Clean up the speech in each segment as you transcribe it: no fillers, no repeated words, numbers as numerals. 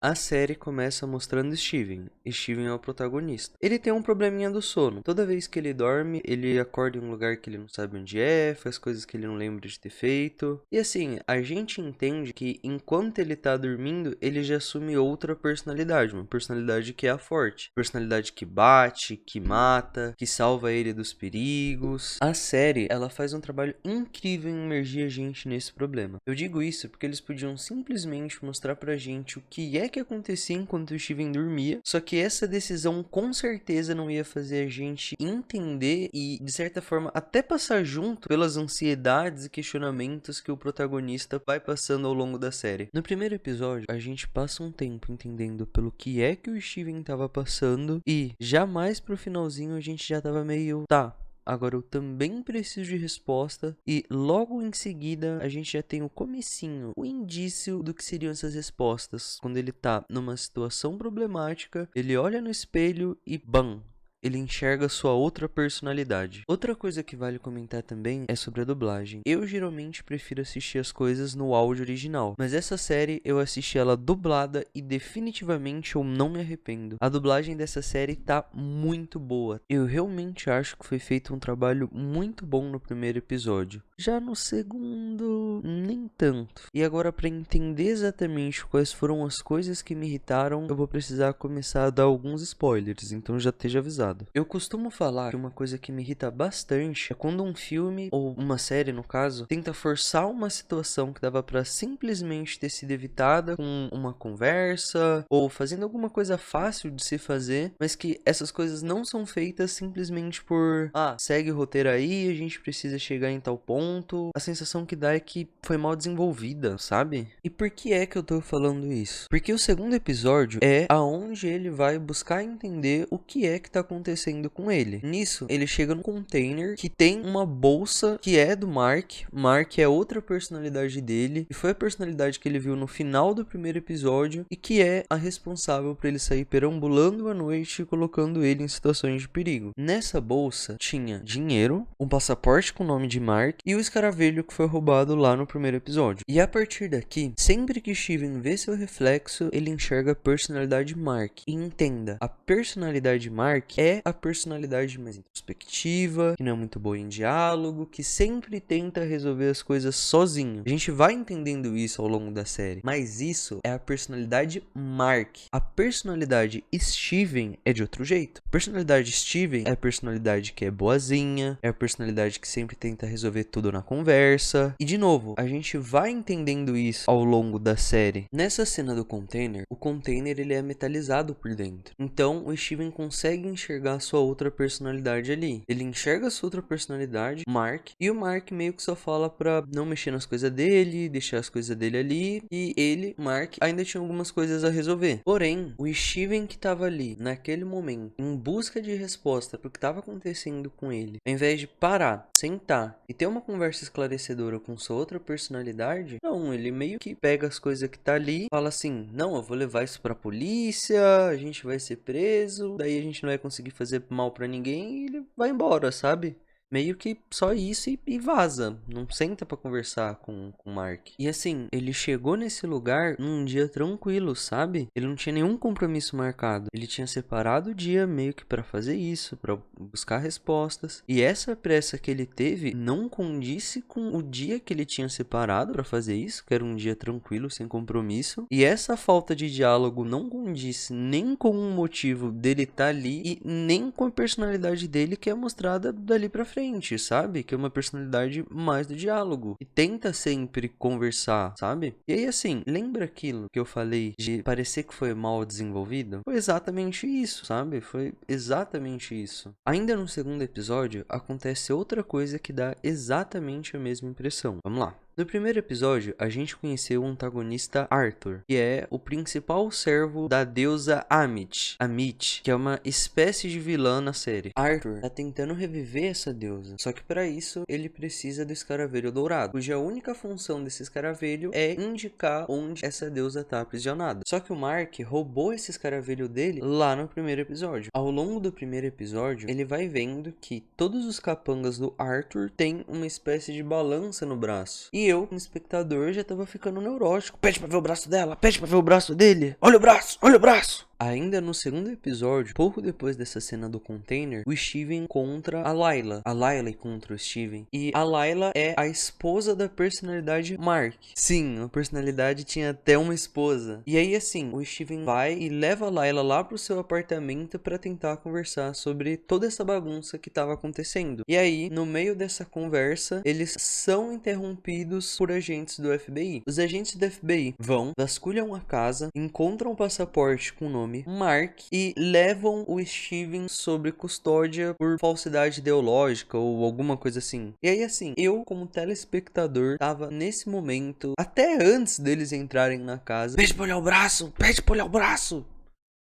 A série começa mostrando Steven. Steven é o protagonista. Ele tem um probleminha do sono. Toda vez que ele dorme, ele acorda em um lugar que ele não sabe onde é, faz coisas que ele não lembra de ter feito. E assim, a gente entende que enquanto ele tá dormindo, ele já assume outra personalidade. Uma personalidade que é a forte. Personalidade que bate, que mata, que salva ele dos perigos. A série, ela faz um trabalho incrível em imergir a gente nesse problema. Eu digo isso porque eles podiam simplesmente mostrar pra gente o que é que acontecia enquanto o Steven dormia, só que essa decisão com certeza não ia fazer a gente entender e, de certa forma, até passar junto pelas ansiedades e questionamentos que o protagonista vai passando ao longo da série. No primeiro episódio, a gente passa um tempo entendendo pelo que é que o Steven tava passando e jamais pro finalzinho a gente já tava meio, tá, agora eu também preciso de resposta e logo em seguida a gente já tem o comecinho, o indício do que seriam essas respostas. Quando ele tá numa situação problemática, ele olha no espelho e bam! Ele enxerga sua outra personalidade. Outra coisa que vale comentar também é sobre a dublagem. Eu geralmente prefiro assistir as coisas no áudio original, mas essa série eu assisti ela dublada e definitivamente eu não me arrependo. A dublagem dessa série tá muito boa. Eu realmente acho que foi feito um trabalho muito bom no primeiro episódio. Já no segundo, nem tanto. E agora, para entender exatamente quais foram as coisas que me irritaram, eu vou precisar começar a dar alguns spoilers, então já esteja avisado. Eu costumo falar que uma coisa que me irrita bastante é quando um filme, ou uma série no caso, tenta forçar uma situação que dava pra simplesmente ter sido evitada com uma conversa, ou fazendo alguma coisa fácil de se fazer, mas que essas coisas não são feitas simplesmente por, segue o roteiro aí, a gente precisa chegar em tal ponto. A sensação que dá é que foi mal desenvolvida, sabe? E por que é que eu tô falando isso? Porque o segundo episódio é aonde ele vai buscar entender o que é que tá acontecendo com ele. Nisso, ele chega num container que tem uma bolsa que é do Mark. Mark é outra personalidade dele, e foi a personalidade que ele viu no final do primeiro episódio e que é a responsável por ele sair perambulando à noite, colocando ele em situações de perigo. Nessa bolsa tinha dinheiro, um passaporte com o nome de Mark e o escaravelho que foi roubado lá no primeiro episódio. E a partir daqui, sempre que Steven vê seu reflexo, ele enxerga a personalidade Mark. E entenda, a personalidade Mark é a personalidade mais introspectiva, que não é muito boa em diálogo, que sempre tenta resolver as coisas sozinho. A gente vai entendendo isso ao longo da série, mas isso é a personalidade Mark. A personalidade Steven é de outro jeito. A personalidade Steven é a personalidade que é boazinha, é a personalidade que sempre tenta resolver tudo na conversa. E de novo, a gente vai entendendo isso ao longo da série. Nessa cena do container, o container ele é metalizado por dentro. Então o Steven consegue enxergar a sua outra personalidade ali. Ele enxerga a sua outra personalidade, Mark, e o Mark meio que só fala pra não mexer nas coisas dele, deixar as coisas dele ali, e ele, Mark, ainda tinha algumas coisas a resolver. Porém, o Steven que tava ali, naquele momento, em busca de resposta pro que tava acontecendo com ele, ao invés de parar, sentar e ter uma conversa esclarecedora com sua outra personalidade, não, ele meio que pega as coisas que tá ali, fala assim, não, eu vou levar isso pra polícia, a gente vai ser preso, daí a gente não vai conseguir fazer mal pra ninguém e ele vai embora, sabe? Meio que só isso e vaza. Não senta pra conversar com o Mark. E assim, ele chegou nesse lugar num dia tranquilo, sabe? Ele não tinha nenhum compromisso marcado. Ele tinha separado o dia meio que pra fazer isso, pra buscar respostas. E essa pressa que ele teve não condisse com o dia que ele tinha separado pra fazer isso, que era um dia tranquilo, sem compromisso. E essa falta de diálogo não condisse nem com o motivo dele estar ali e nem com a personalidade dele que é mostrada dali pra frente, sabe? Que é uma personalidade mais do diálogo. E tenta sempre conversar, sabe? E aí, assim, lembra aquilo que eu falei de parecer que foi mal desenvolvido? Foi exatamente isso, sabe? Foi exatamente isso. Ainda no segundo episódio, acontece outra coisa que dá exatamente a mesma impressão. Vamos lá. No primeiro episódio, a gente conheceu o antagonista Arthur, que é o principal servo da deusa Amit. Amit, que é uma espécie de vilã na série. Arthur tá tentando reviver essa deusa, só que para isso ele precisa do escaravelho dourado, cuja única função desse escaravelho é indicar onde essa deusa tá aprisionada. Só que o Mark roubou esse escaravelho dele lá no primeiro episódio. Ao longo do primeiro episódio, ele vai vendo que todos os capangas do Arthur têm uma espécie de balança no braço. E eu, como espectador, já tava ficando neurótico. Pede pra ver o braço dela, pede pra ver o braço dele. Olha o braço, olha o braço. Ainda no segundo episódio, pouco depois dessa cena do container, o Steven encontra a Layla. A Layla encontra o Steven. E a Layla é a esposa da personalidade Mark. Sim, a personalidade tinha até uma esposa. E aí, assim, o Steven vai e leva a Layla lá pro seu apartamento pra tentar conversar sobre toda essa bagunça que tava acontecendo. E aí, no meio dessa conversa, eles são interrompidos por agentes do FBI. Os agentes do FBI vão, vasculham a casa, encontram um passaporte com o nome Mark e levam o Steven sob custódia por falsidade ideológica ou alguma coisa assim. E aí, assim, eu como telespectador tava nesse momento, até antes deles entrarem na casa, pede pra olhar o braço, pede pra olhar o braço.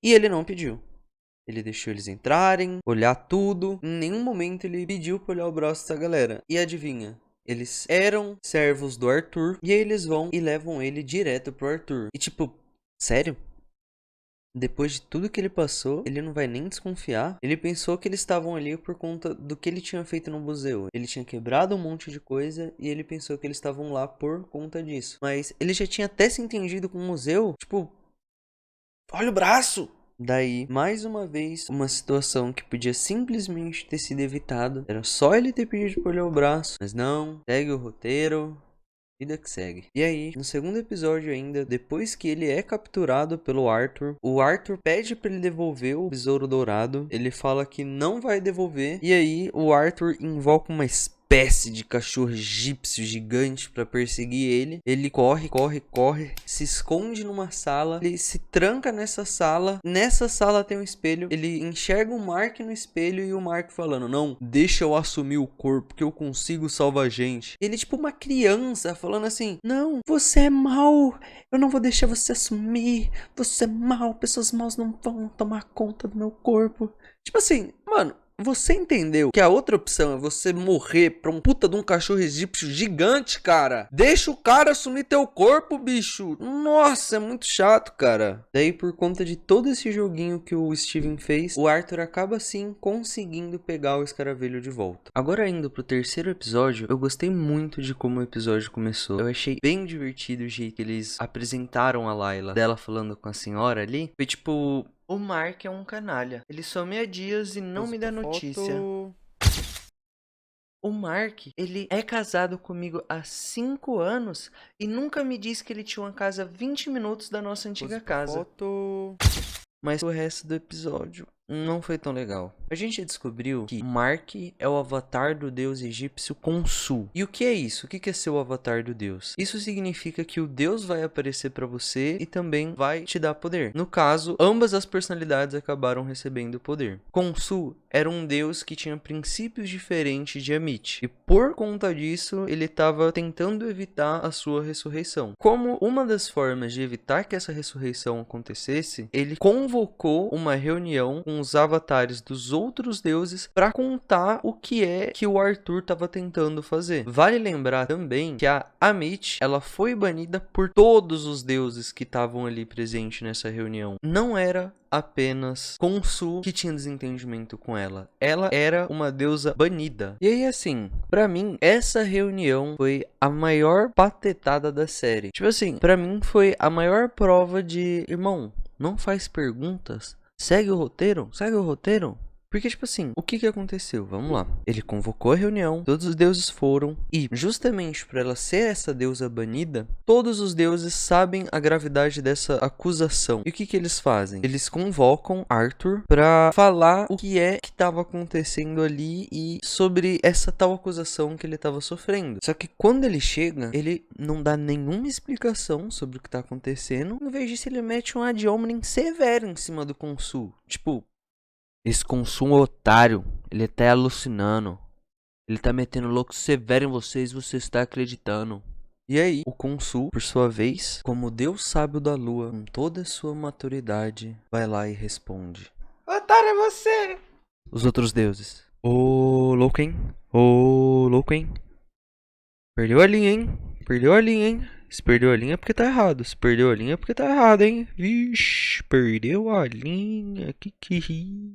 E ele não pediu. Ele deixou eles entrarem, olhar tudo. Em nenhum momento ele pediu pra olhar o braço da galera. E adivinha? Eles eram servos do Arthur. E aí eles vão e levam ele direto pro Arthur. E tipo, sério? Depois de tudo que ele passou, ele não vai nem desconfiar. Ele pensou que eles estavam ali por conta do que ele tinha feito no museu. Ele tinha quebrado um monte de coisa e ele pensou que eles estavam lá por conta disso. Mas ele já tinha até se entendido com o museu. Tipo, olha o braço! Daí, mais uma vez, uma situação que podia simplesmente ter sido evitado. Era só ele ter pedido pra olhar o braço. Mas não, segue o roteiro. Vida que segue. E aí, no segundo episódio ainda, depois que ele é capturado pelo Arthur, o Arthur pede pra ele devolver o besouro dourado. Ele fala que não vai devolver. E aí, o Arthur invoca uma espécie de cachorro egípcio gigante pra perseguir ele. Ele corre, se esconde numa sala. Ele se tranca nessa sala. Nessa sala tem um espelho. Ele enxerga o Mark no espelho e o Mark falando: não, deixa eu assumir o corpo que eu consigo salvar a gente. Ele é tipo uma criança falando assim: não, você é mau, eu não vou deixar você assumir. Você é mau, pessoas maus não vão tomar conta do meu corpo. Tipo assim, mano, você entendeu que a outra opção é você morrer pra um puta de um cachorro egípcio gigante, cara? Deixa o cara assumir teu corpo, bicho. Nossa, é muito chato, cara. Daí, por conta de todo esse joguinho que o Steven fez, o Arthur acaba sim conseguindo pegar o escaravelho de volta. Agora, indo pro terceiro episódio, eu gostei muito de como o episódio começou. Eu achei bem divertido o jeito que eles apresentaram a Layla, dela falando com a senhora ali. Foi tipo: o Mark é um canalha. Ele some há dias e não me dá notícia. O Mark, ele é casado comigo há 5 anos e nunca me disse que ele tinha uma casa a 20 minutos da nossa antiga casa. Mas o resto do episódio não foi tão legal. A gente descobriu que Mark é o avatar do deus egípcio Khonsu. E o que é isso? O que é ser o avatar do deus? Isso significa que o deus vai aparecer pra você e também vai te dar poder. No caso, ambas as personalidades acabaram recebendo poder. Khonsu era um deus que tinha princípios diferentes de Amit. E por conta disso, ele estava tentando evitar a sua ressurreição. Como uma das formas de evitar que essa ressurreição acontecesse, ele convocou uma reunião com os avatares dos outros deuses para contar o que é que o Arthur estava tentando fazer. Vale lembrar também que a Amit, ela foi banida por todos os deuses que estavam ali presentes nessa reunião. Não era apenas Khonsu que tinha desentendimento com ela. Ela era uma deusa banida. E aí, assim, pra mim, essa reunião foi a maior patetada da série. Tipo assim, pra mim foi a maior prova de: irmão, não faz perguntas, segue o roteiro, segue o roteiro. Porque, tipo assim, o que aconteceu? Vamos lá. Ele convocou a reunião, todos os deuses foram, e justamente por ela ser essa deusa banida, todos os deuses sabem a gravidade dessa acusação. E o que eles fazem? Eles convocam Arthur pra falar o que é que estava acontecendo ali e sobre essa tal acusação que ele estava sofrendo. Só que quando ele chega, ele não dá nenhuma explicação sobre o que tá acontecendo. Em vez disso, ele mete um ad hominem severo em cima do Khonsu. Tipo: esse Khonsu é um otário, ele tá alucinando, ele tá metendo louco severo em vocês e você está acreditando. E aí, o Khonsu, por sua vez, como Deus sábio da lua, com toda a sua maturidade, vai lá e responde: otário é você! Os outros deuses: ô louco, hein? Ô louco, hein? Perdeu a linha, hein? Perdeu a linha, hein? Se perdeu a linha é porque tá errado. Se perdeu a linha é porque tá errado, hein? Vixe, perdeu a linha. Que ri.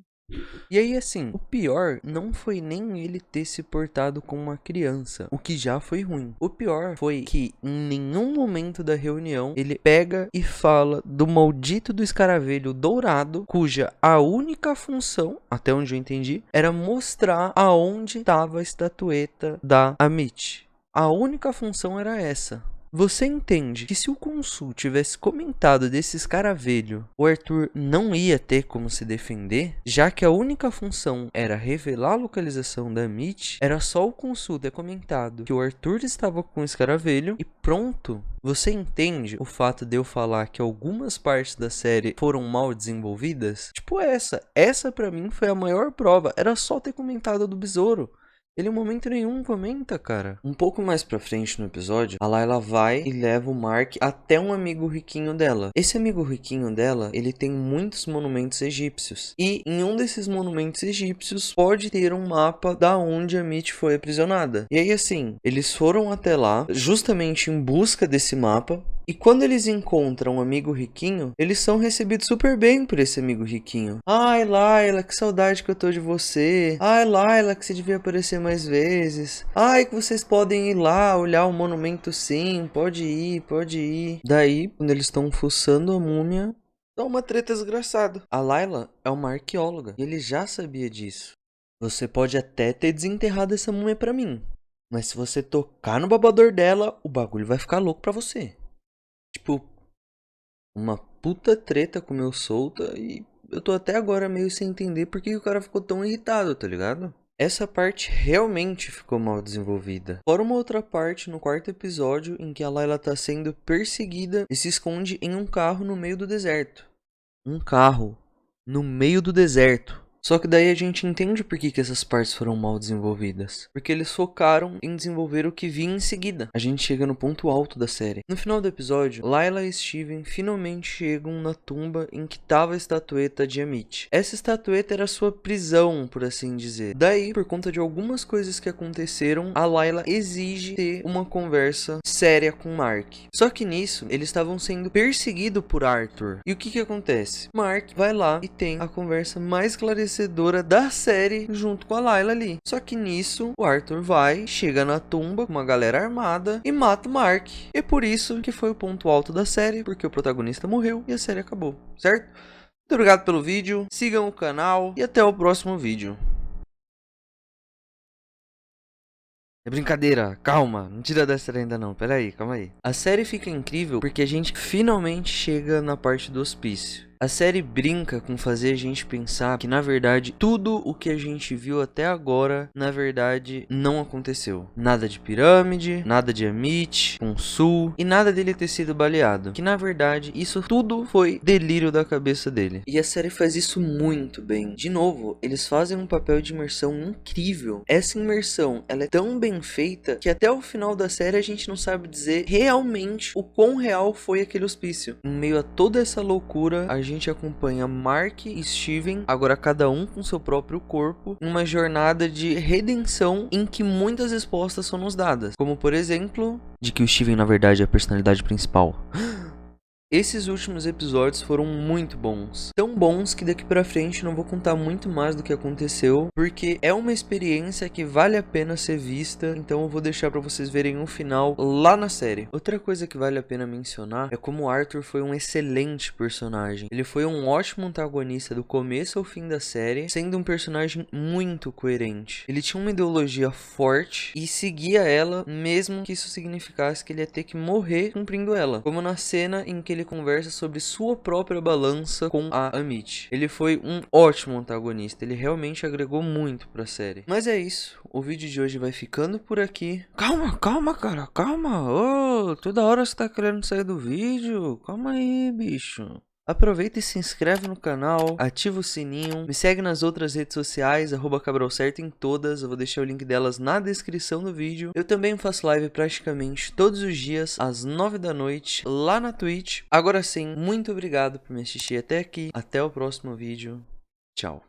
E aí, assim, o pior não foi nem ele ter se portado como uma criança, o que já foi ruim. O pior foi que em nenhum momento da reunião ele pega e fala do maldito do escaravelho dourado, cuja a única função, até onde eu entendi, era mostrar aonde estava a estatueta da Amit. A única função era essa. Você entende que se o Khonshu tivesse comentado desse escaravelho, o Arthur não ia ter como se defender, já que a única função era revelar a localização da Amit, era só o Khonshu ter comentado que o Arthur estava com o escaravelho e pronto. Você entende o fato de eu falar que algumas partes da série foram mal desenvolvidas? Tipo essa. Essa pra mim foi a maior prova. Era só ter comentado do besouro. Ele em momento nenhum comenta, cara. Um pouco mais pra frente no episódio, a Layla vai e leva o Mark até um amigo riquinho dela. Esse amigo riquinho dela, ele tem muitos monumentos egípcios. E em um desses monumentos egípcios pode ter um mapa da onde a Amit foi aprisionada. E aí assim, eles foram até lá justamente em busca desse mapa. E quando eles encontram um amigo riquinho, eles são recebidos super bem por esse amigo riquinho. Ai, Layla, que saudade que eu tô de você. Ai, Layla, que você devia aparecer mais vezes. Ai, que vocês podem ir lá olhar o monumento sim. Pode ir, pode ir. Daí, quando eles estão fuçando a múmia, dá uma treta desgraçada. A Layla é uma arqueóloga e ele já sabia disso. Você pode até ter desenterrado essa múmia pra mim, mas se você tocar no babador dela, o bagulho vai ficar louco pra você. Tipo, uma puta treta comeu solta e eu tô até agora meio sem entender por que o cara ficou tão irritado, tá ligado? Essa parte realmente ficou mal desenvolvida. Fora uma outra parte no quarto episódio em que a Layla tá sendo perseguida e se esconde em um carro no meio do deserto. Um carro no meio do deserto. Só que daí a gente entende por que essas partes foram mal desenvolvidas. Porque eles focaram em desenvolver o que vinha em seguida. A gente chega no ponto alto da série. No final do episódio, Layla e Steven finalmente chegam na tumba em que estava a estatueta de Amit. Essa estatueta era sua prisão, por assim dizer. Daí, por conta de algumas coisas que aconteceram, a Layla exige ter uma conversa séria com Mark. Só que nisso, eles estavam sendo perseguidos por Arthur. E o que acontece? Mark vai lá e tem a conversa mais esclarecedora da série junto com a Layla ali. Só que nisso, o Arthur vai, chega na tumba com uma galera armada e mata o Mark. E por isso que foi o ponto alto da série, porque o protagonista morreu e a série acabou, certo? Muito obrigado pelo vídeo, sigam o canal e até o próximo vídeo. É brincadeira, calma, não tira dessa ainda não, pera aí, calma aí. A série fica incrível porque a gente finalmente chega na parte do hospício. A série brinca com fazer a gente pensar que, na verdade, tudo o que a gente viu até agora, na verdade, não aconteceu. Nada de pirâmide, nada de Amit, Khonshu e nada dele ter sido baleado. Que, na verdade, isso tudo foi delírio da cabeça dele. E a série faz isso muito bem. De novo, eles fazem um papel de imersão incrível. Essa imersão, ela é tão bem feita que até o final da série a gente não sabe dizer realmente o quão real foi aquele hospício. Em meio a toda essa loucura, a gente acompanha Mark e Steven, agora cada um com seu próprio corpo, em uma jornada de redenção em que muitas respostas são nos dadas, como por exemplo, de que o Steven na verdade é a personalidade principal. Esses últimos episódios foram muito bons. Tão bons que daqui pra frente não vou contar muito mais do que aconteceu, porque é uma experiência que vale a pena ser vista, então eu vou deixar pra vocês verem um final lá na série. Outra coisa que vale a pena mencionar é como Arthur foi um excelente personagem. Ele foi um ótimo antagonista do começo ao fim da série, sendo um personagem muito coerente. Ele tinha uma ideologia forte e seguia ela, mesmo que isso significasse que ele ia ter que morrer cumprindo ela, como na cena em que ele conversa sobre sua própria balança com a Amit. Ele foi um ótimo antagonista, ele realmente agregou muito pra série. Mas é isso, o vídeo de hoje vai ficando por aqui. Calma, cara, calma. Ô, toda hora você tá querendo sair do vídeo. Calma aí, bicho. Aproveita e se inscreve no canal, ativa o sininho, me segue nas outras redes sociais, @CabralCerto em todas, eu vou deixar o link delas na descrição do vídeo. Eu também faço live praticamente todos os dias, às 9 da noite, lá na Twitch. Agora sim, muito obrigado por me assistir até aqui, até o próximo vídeo, tchau.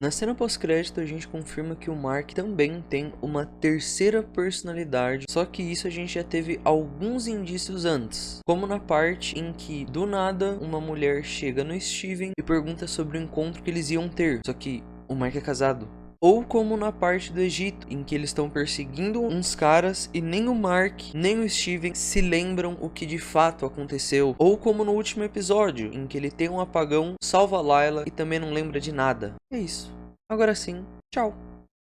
Na cena pós-crédito, a gente confirma que o Mark também tem uma terceira personalidade, só que isso a gente já teve alguns indícios antes, como na parte em que, do nada, uma mulher chega no Steven e pergunta sobre o encontro que eles iam ter, só que o Mark é casado. Ou como na parte do Egito, em que eles estão perseguindo uns caras e nem o Mark, nem o Steven se lembram o que de fato aconteceu. Ou como no último episódio, em que ele tem um apagão, salva a Layla e também não lembra de nada. É isso. Agora sim, tchau.